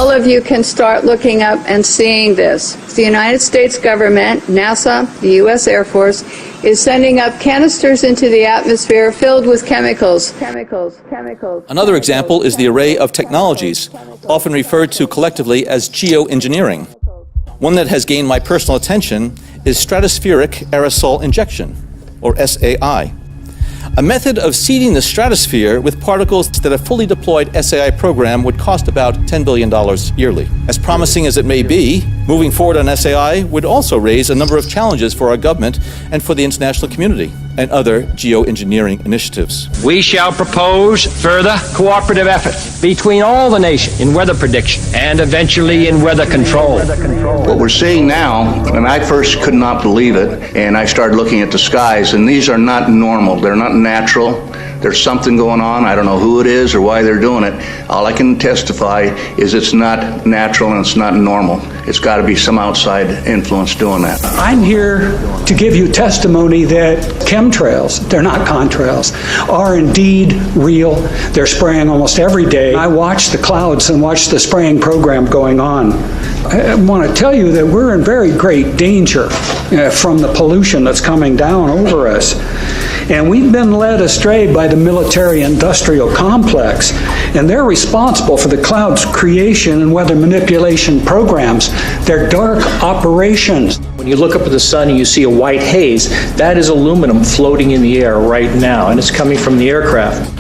All of you can start looking up and seeing this. The United States government, NASA, the U.S. Air Force, is sending up canisters into the atmosphere filled with chemicals. Another example is the array of technologies, often referred to collectively as geoengineering. One that has gained my personal attention is stratospheric aerosol injection, or SAI. A method of seeding the stratosphere with particles that a fully deployed SAI program would cost about $10 billion yearly. As promising as it may be, moving forward on SAI would also raise a number of challenges for our government and for the international community and other geoengineering initiatives. We shall propose further cooperative effort between all the nations in weather prediction and eventually in weather control. What we're seeing now, and I first could not believe it, and I started looking at the skies, and these are not normal. They're not natural. There's something going on. I don't know who it is or why they're doing it. All I can testify is it's not natural and it's not normal. It's got to be some outside influence doing that. I'm here to give you testimony that chemtrails, they're not contrails, are indeed real. They're spraying almost every day. I watch the clouds and watch the spraying program going on. I want to tell you that we're in very great danger from the pollution that's coming down over us. And we've been led astray by the military-industrial complex, and they're responsible for the cloud's creation and weather manipulation programs. They're dark operations. When you look up at the sun and you see a white haze, that is aluminum floating in the air right now, and it's coming from the aircraft.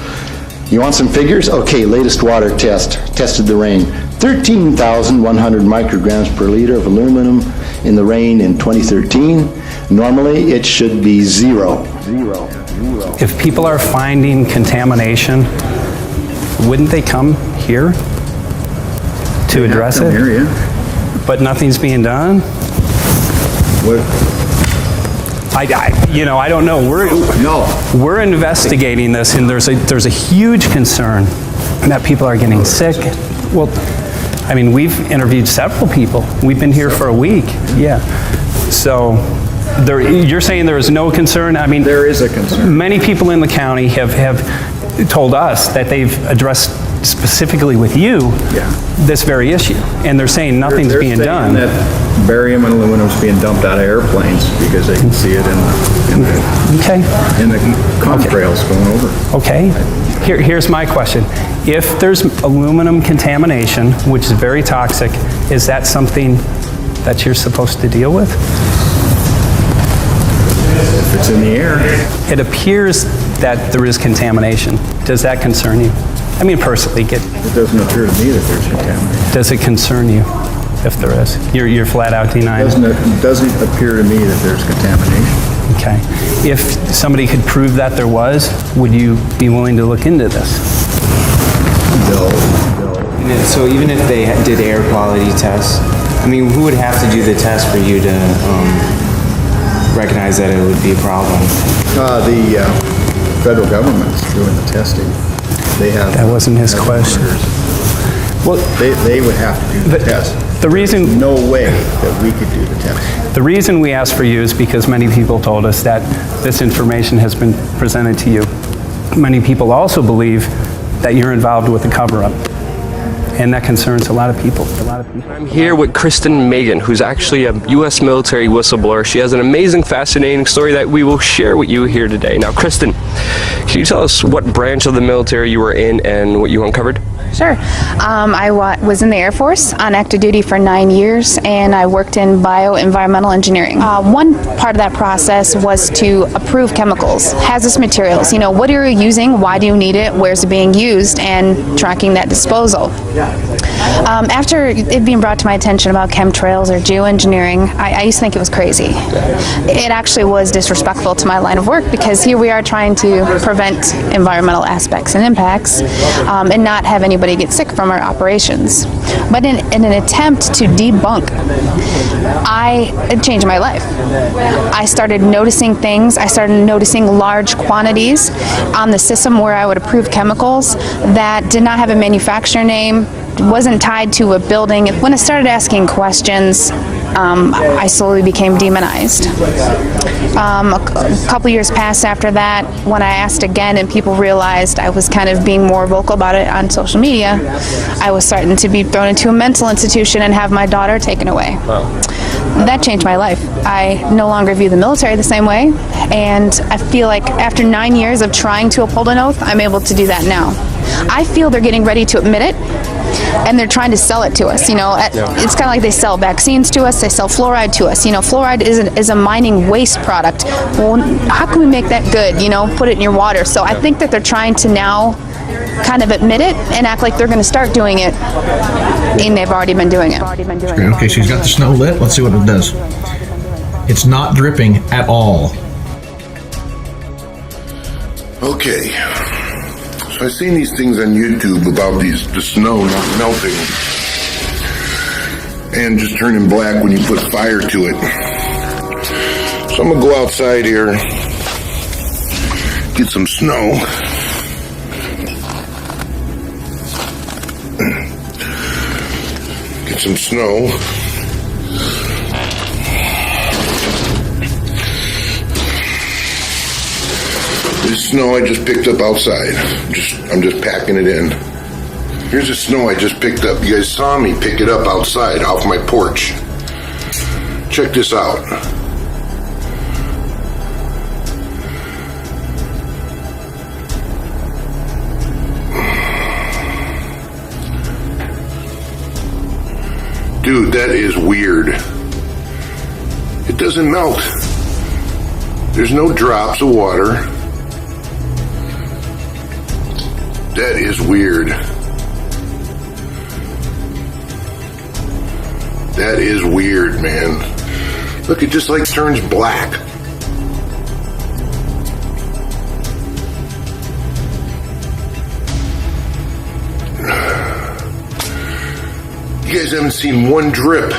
You want some figures? Okay, latest water test. Tested the rain. 13,100 micrograms per liter of aluminum in the rain in 2013. Normally, it should be zero. If people are finding contamination, wouldn't they come here to address it? Here, yeah. But nothing's being done? I don't know. We're investigating this, and there's a huge concern that people are getting sick. Well, I mean, we've interviewed several people. We've been here for a week. Yeah. So you're saying there is no concern? I mean, there is a concern. Many people in the county have told us that they've addressed specifically with you this very issue, and they're saying nothing's being done. That barium and aluminum is being dumped out of airplanes because they can see it in the contrails going over. Okay. Here's my question. If there's aluminum contamination, which is very toxic, is that something that you're supposed to deal with? If it's in the air. It appears that there is contamination. Does that concern you? I mean, personally, it doesn't appear to me that there's contamination. Does it concern you if there is? You're flat out denying it? It doesn't appear to me that there's contamination. Okay. If somebody could prove that there was, would you be willing to look into this? No. So even if they did air quality tests, I mean, who would have to do the test for you to recognize that it would be a problem? The federal government's doing the testing. They have. That wasn't his question. Well, they would have to do the test. There's no way that we could do the test. The reason we asked for you is because many people told us that this information has been presented to you. Many people also believe that you're involved with the cover-up, and that concerns a lot of people. I'm here with Kristen Megan, who's actually a U.S. military whistleblower. She has an amazing, fascinating story that we will share with you here today. Now, Kristen, can you tell us what branch of the military you were in and what you uncovered? Sure. I was in the Air Force on active duty for 9 years, and I worked in bioenvironmental engineering. One part of that process was to approve chemicals, hazardous materials. You know, what are you using? Why do you need it? Where's it being used? And tracking that disposal. After it being brought to my attention about chemtrails or geoengineering, I used to think it was crazy. It actually was disrespectful to my line of work, because here we are trying to prevent environmental aspects and impacts and not have anybody get sick from our operations. But in an attempt to debunk, it changed my life. I started noticing things. I started noticing large quantities on the system where I would approve chemicals that did not have a manufacturer name, wasn't tied to a building. When I started asking questions, I slowly became demonized. A couple years passed after that when I asked again and people realized I was kind of being more vocal about it on social media. I was starting to be thrown into a mental institution and have my daughter taken away. That changed my life. I no longer view the military the same way, and I feel like after 9 years of trying to uphold an oath, I'm able to do that now. I feel they're getting ready to admit it, and they're trying to sell it to us. You know, it's kind of like they sell vaccines to us, they sell fluoride to us. You know, fluoride is a mining waste product. Well, how can we make that good? You know, put it in your water. So I think that they're trying to now kind of admit it and act like they're going to start doing it, and they've already been doing it. Okay, she's got the snow lit. Let's see what it does. It's not dripping at all. Okay. So I've seen these things on YouTube about the snow not melting and just turning black when you put fire to it. So I'm gonna go outside here, get some snow. Get some snow. This snow I just picked up outside. I'm just packing it in. Here's the snow I just picked up. You guys saw me pick it up outside off my porch. Check this out. Dude, that is weird. It doesn't melt. There's no drops of water. That is weird. That is weird, man. Look, it just like turns black. You guys haven't seen one drip.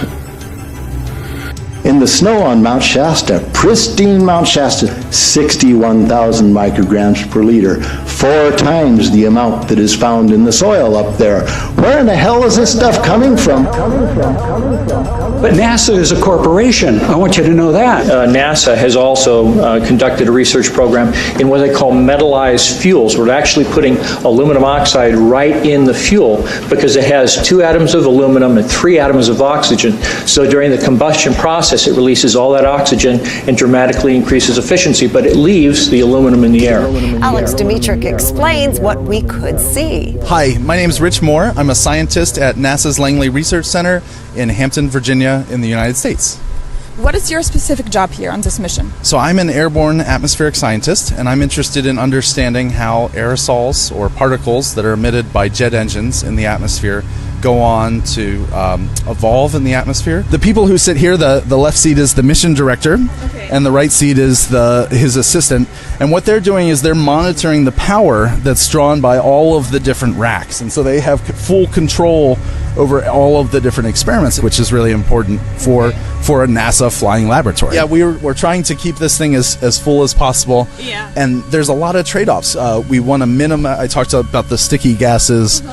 In the snow on Mount Shasta, pristine Mount Shasta, 61,000 micrograms per liter, 4 times the amount that is found in the soil up there. Where in the hell is this stuff coming from? But NASA is a corporation. I want you to know that. NASA has also conducted a research program in what they call metallized fuels. We're actually putting aluminum oxide right in the fuel because it has 2 atoms of aluminum and 3 atoms of oxygen. So during the combustion process, it releases all that oxygen and dramatically increases efficiency, but it leaves the aluminum in the air. Alex Dimitrick explains what we could see. Hi, my name is Rich Moore. I'm a scientist at NASA's Langley Research Center in Hampton, Virginia, in the United States. What is your specific job here on this mission? So I'm an airborne atmospheric scientist, and I'm interested in understanding how aerosols or particles that are emitted by jet engines in the atmosphere go on to evolve in the atmosphere. The people who sit here, the left seat is the mission director, and the right seat is his assistant. And what they're doing is they're monitoring the power that's drawn by all of the different racks. And so they have full control over all of the different experiments, which is really important for a NASA flying laboratory. Yeah, we're trying to keep this thing as full as possible. Yeah. And there's a lot of trade-offs. We want to minimize, I talked about the sticky gases.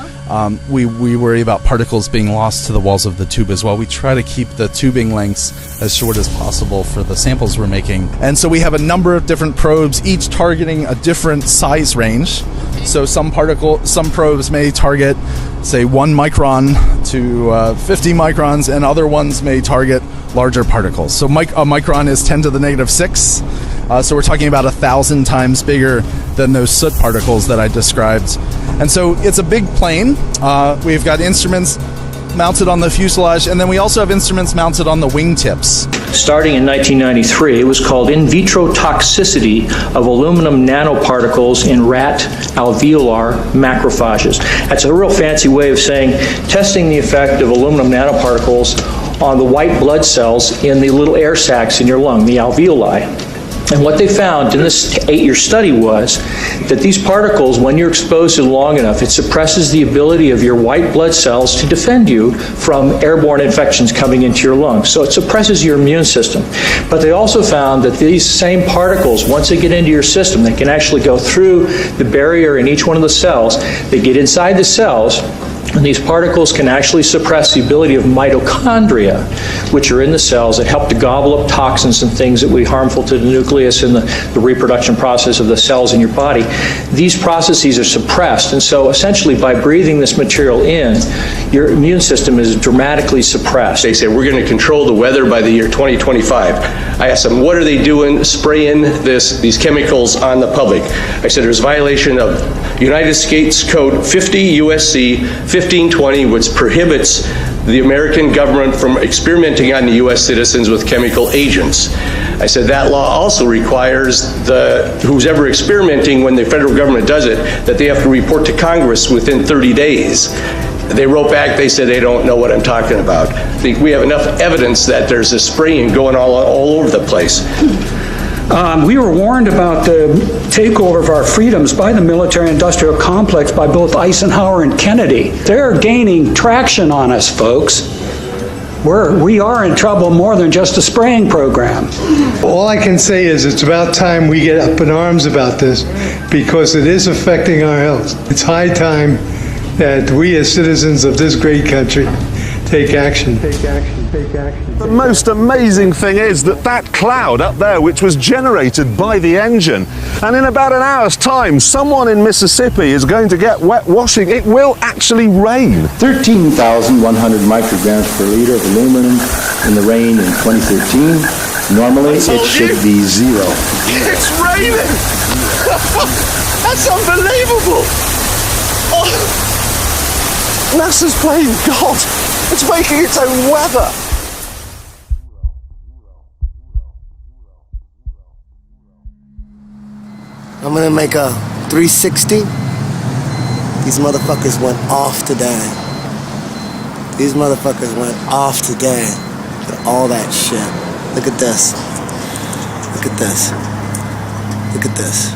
We worry about particles being lost to the walls of the tube as well. We try to keep the tubing lengths as short as possible for the samples we're making. And so we have a number of different probes, each targeting a different size range. So some probes may target, say, 1 micron to 50 microns, and other ones may target larger particles. So a micron is 10 to the negative 6. So we're talking about 1,000 times bigger than those soot particles that I described. And so it's a big plane. We've got instruments mounted on the fuselage, and then we also have instruments mounted on the wingtips. Starting in 1993, it was called in vitro toxicity of aluminum nanoparticles in rat alveolar macrophages. That's a real fancy way of saying testing the effect of aluminum nanoparticles on the white blood cells in the little air sacs in your lung, the alveoli. And what they found in this 8-year study was that these particles, when you're exposed to long enough, it suppresses the ability of your white blood cells to defend you from airborne infections coming into your lungs. So it suppresses your immune system. But they also found that these same particles, once they get into your system, they can actually go through the barrier in each one of the cells. They get inside the cells, And these particles can actually suppress the ability of mitochondria, which are in the cells that help to gobble up toxins and things that would be harmful to the nucleus and the reproduction process of the cells in your body. These processes are suppressed, and so essentially by breathing this material in, your immune system is dramatically suppressed. They said, we're going to control the weather by the year 2025. I asked them, what are they doing, spraying these chemicals on the public? I said, there's violation of United States Code 50 USC 1520, which prohibits the American government from experimenting on the U.S. citizens with chemical agents. I said that law also requires who's ever experimenting, when the federal government does it, that they have to report to Congress within 30 days. They wrote back, they said they don't know what I'm talking about. I think we have enough evidence that there's a spraying going all over the place. We were warned about the takeover of our freedoms by the military-industrial complex by both Eisenhower and Kennedy. They're gaining traction on us, folks. We are in trouble more than just a spraying program. All I can say is it's about time we get up in arms about this, because it is affecting our health. It's high time that we as citizens of this great country take action. The most amazing thing is that cloud up there, which was generated by the engine, and in about an hour's time, someone in Mississippi is going to get wet washing. It will actually rain. 13,100 micrograms per liter of aluminum in the rain in 2013. Normally, it should be zero. It's raining! That's unbelievable! Oh. NASA's playing God. It's making its own weather. I'm gonna make a 360. These motherfuckers went off today. These motherfuckers went off today with all that shit. Look at this. Look at this. Look at this.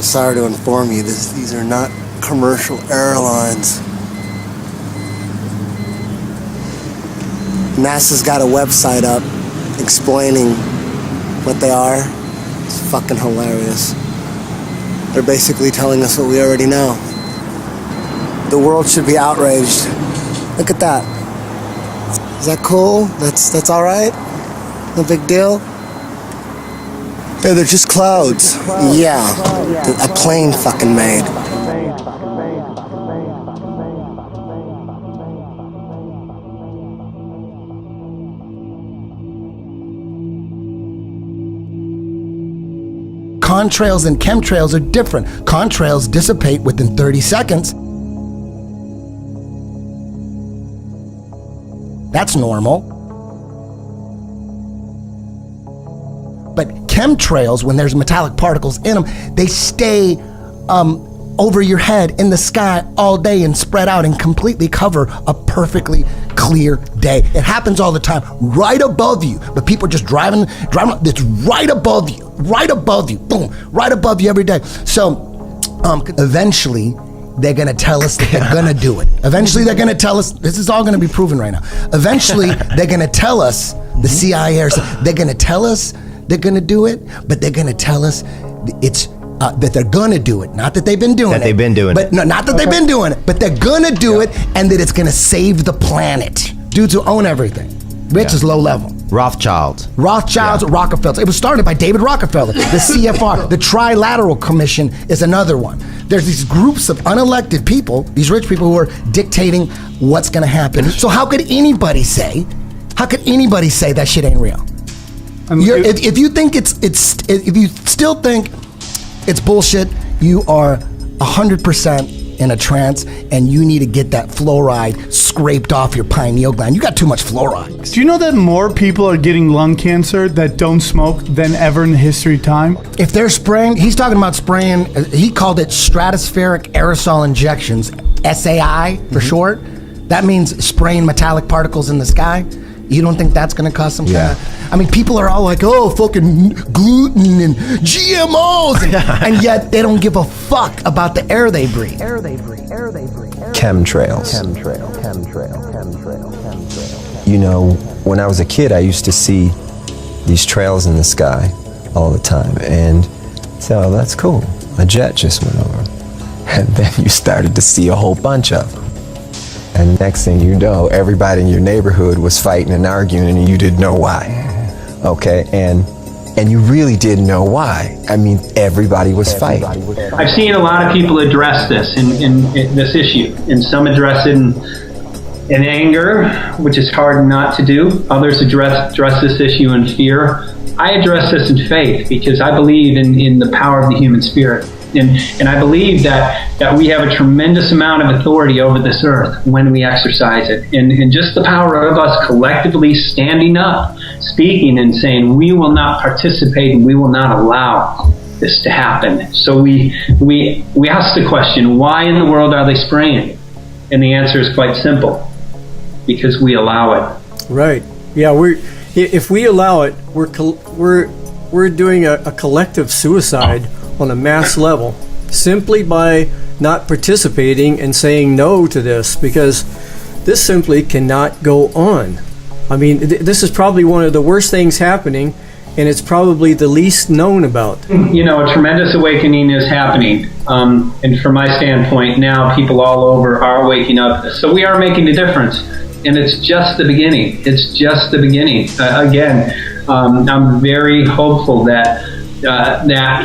Sorry to inform you, these are not commercial airlines. NASA's got a website up explaining what they are. It's fucking hilarious. They're basically telling us what we already know. The world should be outraged. Look at that. Is that cool? That's all right? No big deal? Yeah, they're just clouds. Yeah, a plane fucking made. Contrails and chemtrails are different. Contrails dissipate within 30 seconds. That's normal. But chemtrails, when there's metallic particles in them, they stay over your head in the sky all day and spread out and completely cover a perfectly clear day. It happens all the time, right above you, but people are just driving, it's right above you, boom, right above you every day. So eventually they're gonna tell us that they're gonna do it. Eventually they're gonna tell us, this is all gonna be proven right now. Eventually they're gonna tell us, the CIA, they're gonna tell us they're gonna do it, but they're gonna tell us it's that they're gonna do it, not that they've been doing it. That they've been doing it. No, not that they've been doing it, but they're gonna do it, and that it's gonna save the planet. Dudes who own everything. Rich is low level. Rothschilds, Rockefellers. It was started by David Rockefeller. The CFR, the Trilateral Commission is another one. There's these groups of unelected people, these rich people who are dictating what's gonna happen. So how could anybody say that shit ain't real? If you think if you still think it's bullshit, you are 100% in a trance, and you need to get that fluoride scraped off your pineal gland. You got too much fluoride. Do you know that more people are getting lung cancer that don't smoke than ever in history time? If they're spraying, he's talking about spraying, he called it stratospheric aerosol injections, SAI for short. That means spraying metallic particles in the sky. You don't think that's going to cause some kind of... I mean, people are all like, oh, fucking gluten and GMOs, and yet they don't give a fuck about the air they breathe. Chemtrails. You know, when I was a kid, I used to see these trails in the sky all the time, and so that's cool. A jet just went over. And then you started to see a whole bunch of them. And next thing you know, everybody in your neighborhood was fighting and arguing and you didn't know why. Okay, and you really didn't know why. I mean, everybody was fighting. I've seen a lot of people address this in this issue, and some address it in anger, which is hard not to do. Others address this issue in fear. I address this in faith because I believe in the power of the human spirit. And I believe that we have a tremendous amount of authority over this earth when we exercise it. And just the power of us collectively standing up, speaking and saying, we will not participate and we will not allow this to happen. So we ask the question, why in the world are they spraying? And the answer is quite simple, because we allow it. Right. Yeah, if we allow it, we're doing a collective suicide on a mass level simply by not participating and saying no to this, because this simply cannot go on. I mean, this is probably one of the worst things happening, and it's probably the least known about. You know, a tremendous awakening is happening. And from my standpoint, now people all over are waking up. So we are making a difference. And it's just the beginning. It's just the beginning. Again, I'm very hopeful that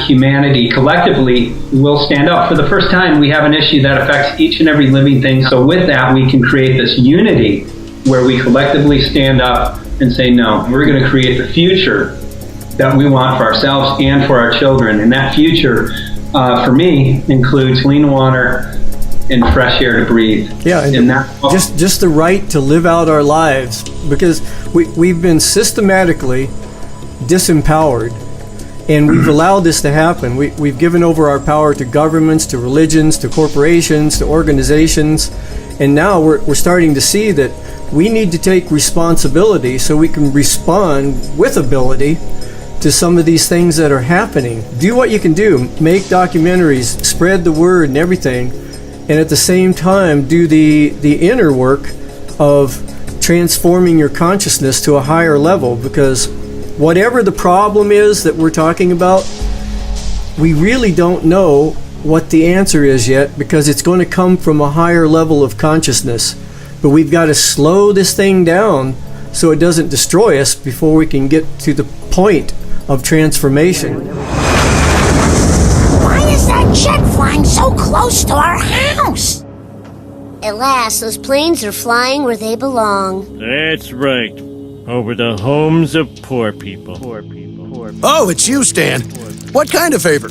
humanity collectively will stand up. For the first time, we have an issue that affects each and every living thing. So with that, we can create this unity where we collectively stand up and say, no, we're going to create the future that we want for ourselves and for our children. And that future, for me, includes clean water and fresh air to breathe. Yeah, and just the right to live out our lives, because we've been systematically disempowered, and we've allowed this to happen. We've given over our power to governments, to religions, to corporations, to organizations, and now we're starting to see that we need to take responsibility so we can respond with ability to some of these things that are happening. Do what you can do, make documentaries, spread the word and everything, and at the same time do the inner work of transforming your consciousness to a higher level, because whatever the problem is that we're talking about, we really don't know what the answer is yet, because it's going to come from a higher level of consciousness. But we've got to slow this thing down so it doesn't destroy us before we can get to the point of transformation. Why is that jet flying so close to our house? At last, those planes are flying where they belong. That's right. Over the homes of poor people. Oh, it's you, Stan. What kind of favor?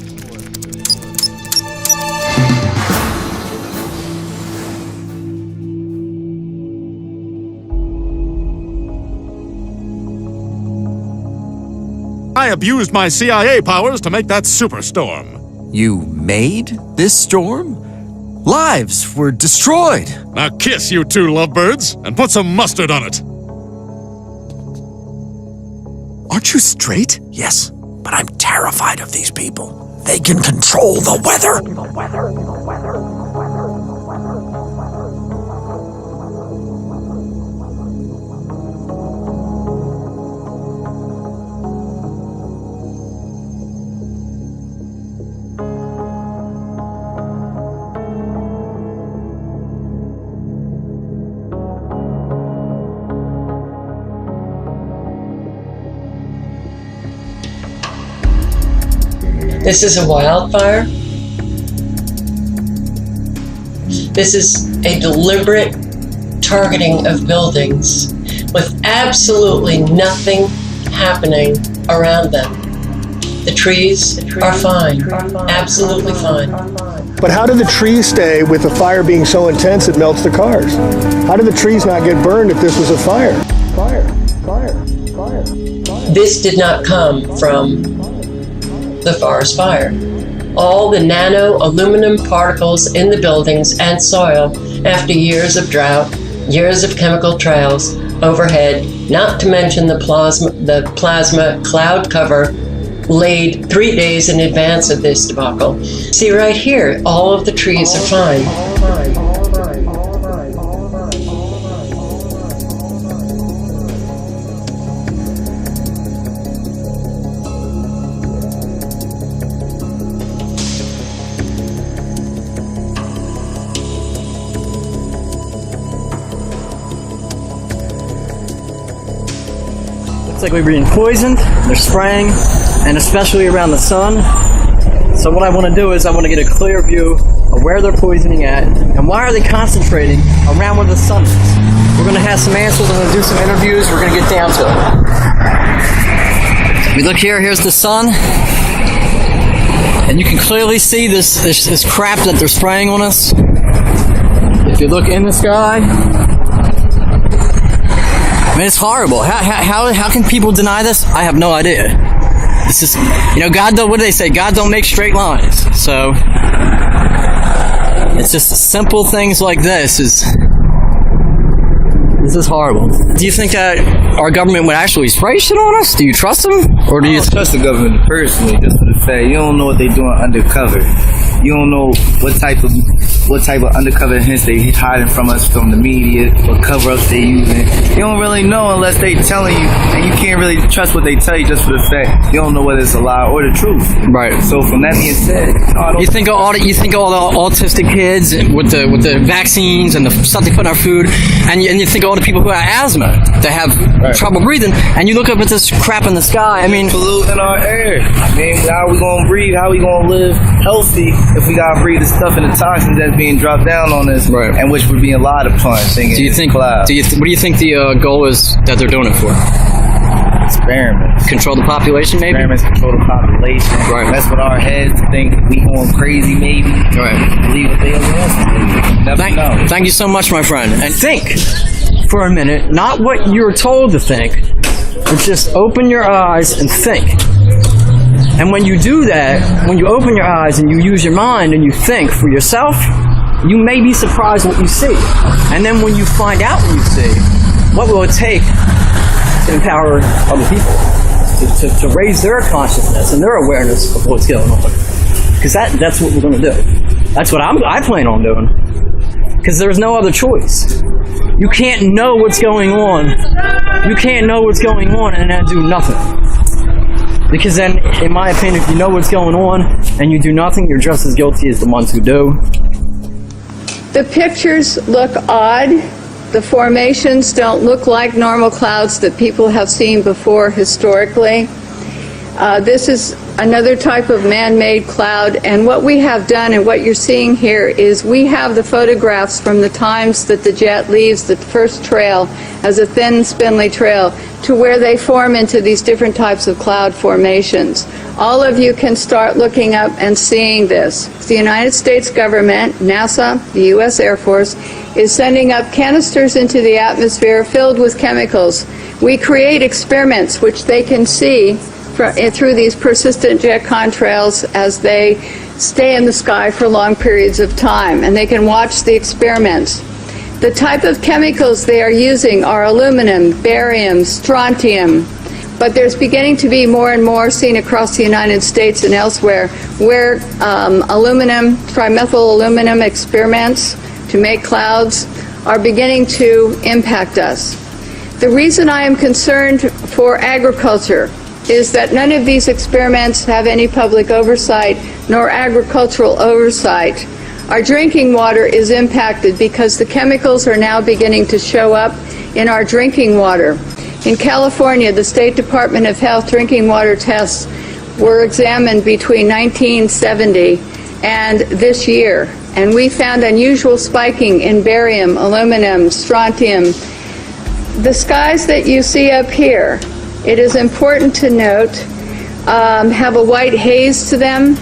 I abused my CIA powers to make that superstorm. You made this storm? Lives were destroyed. Now kiss, you two lovebirds, and put some mustard on it. Aren't you straight? Yes, but I'm terrified of these people. They can control the weather. This is a wildfire. This is a deliberate targeting of buildings with absolutely nothing happening around them. The trees are fine, absolutely fine. But how do the trees stay with the fire being so intense it melts the cars? How do the trees not get burned if this was a fire? This did not come from the forest fire. All the nano aluminum particles in the buildings and soil after years of drought, years of chemical trails overhead, not to mention the plasma cloud cover laid 3 days in advance of this debacle. See right here, all of the trees are fine. Looks like we're being poisoned. They're spraying, and especially around the sun. So what I want to do is I want to get a clear view of where they're poisoning at, and why are they concentrating around where the sun is. We're going to have some answers. I'm going to do some interviews. We're going to get down to it. We look here. Here's the sun, and you can clearly see this crap that they're spraying on us. If you look in the sky, I mean, it's horrible. How can people deny this? I have no idea. This is, God don't, what do they say? God don't make straight lines. So, it's just simple things like this is horrible. Do you think that our government would actually spray shit on us? Do you trust them? Or do you trust the government personally, just for the fact you don't know what they're doing undercover. You don't know what type of undercover hints they hiding from us from the media, what cover-ups they using. You don't really know unless they telling you, and you can't really trust what they tell you just for the fact you don't know whether it's a lie or the truth. Right. So from that being said, you think all the autistic kids with the vaccines and the stuff they put in our food, and you think all the people who have asthma that have trouble breathing, and you look up at this crap in the sky. I mean, polluting our air. I mean, how are we gonna breathe? How are we gonna live healthy if we gotta breathe the stuff and the toxins that's being dropped down on us, and which would be a lot of fun singing. Do you think? What do you think the goal is that they're doing it for? Experiments. Control the population, maybe. Experiments, control the population. Right. Mess with our heads. Think we going crazy, maybe. Right. Believe what they want us to believe. Never know. Thank you so much, my friend. And think for a minute, not what you're told to think, but just open your eyes and think. And when you do that, when you open your eyes and you use your mind and you think for yourself, you may be surprised what you see. And then when you find out what you see, what will it take to empower other people, to raise their consciousness and their awareness of what's going on? Because that's what we're going to do. That's what I plan on doing. Because there's no other choice. You can't know what's going on. You can't know what's going on and then do nothing. Because then, in my opinion, if you know what's going on and you do nothing, you're just as guilty as the ones who do. The pictures look odd. The formations don't look like normal clouds that people have seen before historically. This is another type of man-made cloud, and what we have done and what you're seeing here is we have the photographs from the times that the jet leaves the first trail as a thin, spindly trail to where they form into these different types of cloud formations. All of you can start looking up and seeing this. The United States government, NASA, the U.S. Air Force, is sending up canisters into the atmosphere filled with chemicals. We create experiments which they can see through these persistent jet contrails as they stay in the sky for long periods of time, and they can watch the experiments. The type of chemicals they are using are aluminum, barium, strontium, but there's beginning to be more and more seen across the United States and elsewhere where aluminum, trimethyl aluminum experiments to make clouds are beginning to impact us. The reason I am concerned for agriculture is that none of these experiments have any public oversight nor agricultural oversight. Our drinking water is impacted because the chemicals are now beginning to show up in our drinking water. In California, the State Department of Health drinking water tests were examined between 1970 and this year, and we found unusual spiking in barium, aluminum, strontium. The skies that you see up here, it is important to note, have a white haze to them.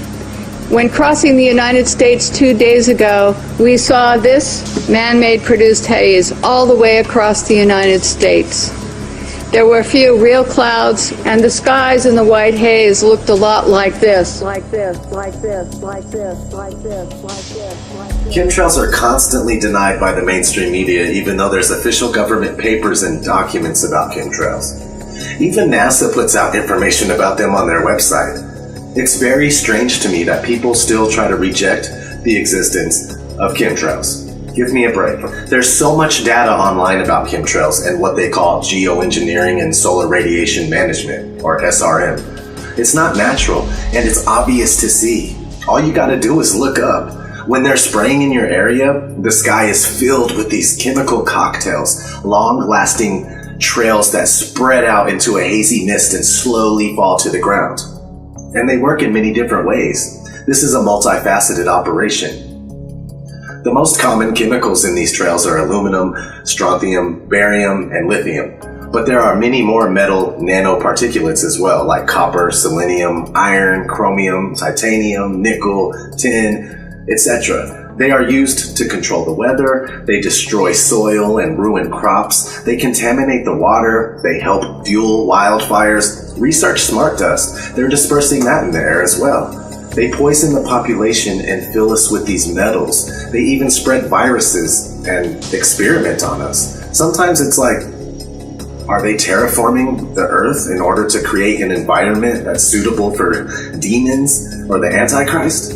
When crossing the United States 2 days ago, we saw this man-made produced haze all the way across the United States. There were a few real clouds, and the skies in the white haze looked a lot like this. Like this, like this, like this, like this, like this, like this. Chemtrails are constantly denied by the mainstream media, even though there's official government papers and documents about chemtrails. Even NASA puts out information about them on their website. It's very strange to me that people still try to reject the existence of chemtrails. Give me a break. There's so much data online about chemtrails and what they call geoengineering and solar radiation management, or SRM. It's not natural, and it's obvious to see. All you gotta do is look up. When they're spraying in your area, the sky is filled with these chemical cocktails, long-lasting trails that spread out into a hazy mist and slowly fall to the ground. And they work in many different ways. This is a multifaceted operation. The most common chemicals in these trails are aluminum, strontium, barium, and lithium. But there are many more metal nanoparticulates as well, like copper, selenium, iron, chromium, titanium, nickel, tin, etc. They are used to control the weather, they destroy soil and ruin crops, they contaminate the water, they help fuel wildfires. Research smart dust, they're dispersing that in the air as well. They poison the population and fill us with these metals. They even spread viruses and experiment on us. Sometimes it's like, are they terraforming the earth in order to create an environment that's suitable for demons or the Antichrist?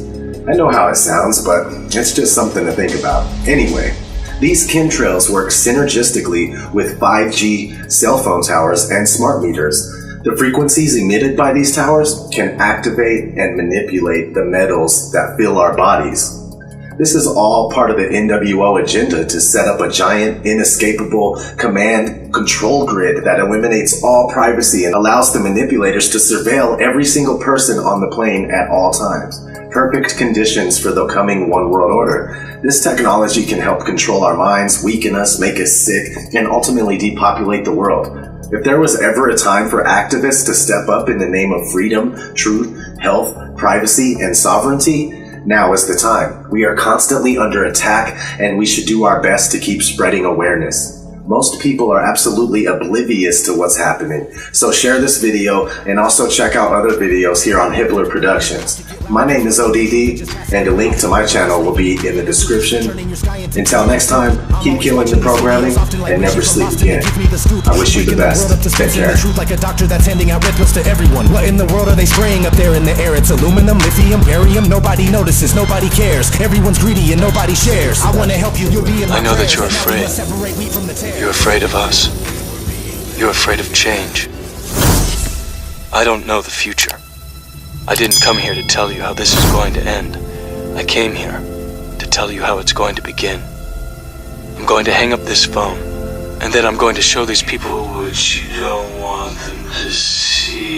I know how it sounds, but it's just something to think about. Anyway, these chemtrails work synergistically with 5G cell phone towers and smart meters. The frequencies emitted by these towers can activate and manipulate the metals that fill our bodies. This is all part of the NWO agenda to set up a giant, inescapable command control grid that eliminates all privacy and allows the manipulators to surveil every single person on the plane at all times. Perfect conditions for the coming one world order. This technology can help control our minds, weaken us, make us sick, and ultimately depopulate the world. If there was ever a time for activists to step up in the name of freedom, truth, health, privacy, and sovereignty, now is the time. We are constantly under attack, and we should do our best to keep spreading awareness. Most people are absolutely oblivious to what's happening, so share this video and also check out other videos here on Hibbler Productions. My name is O.D.D, and a link to my channel will be in the description. Until next time, keep killing the programming and never sleep again. I wish you the best. Take care. Like a doctor that's handing out red pills to everyone. What in the world are they spraying up there in the air? It's aluminum, lithium, barium. Nobody notices, nobody cares. Everyone's greedy and nobody shares. I want to help you. You'll be in my I know that prayers. you're afraid. You're afraid of us. You're afraid of change. I don't know the future. I didn't come here to tell you how this is going to end. I came here to tell you how it's going to begin. I'm going to hang up this phone, and then I'm going to show these people what you don't want them to see.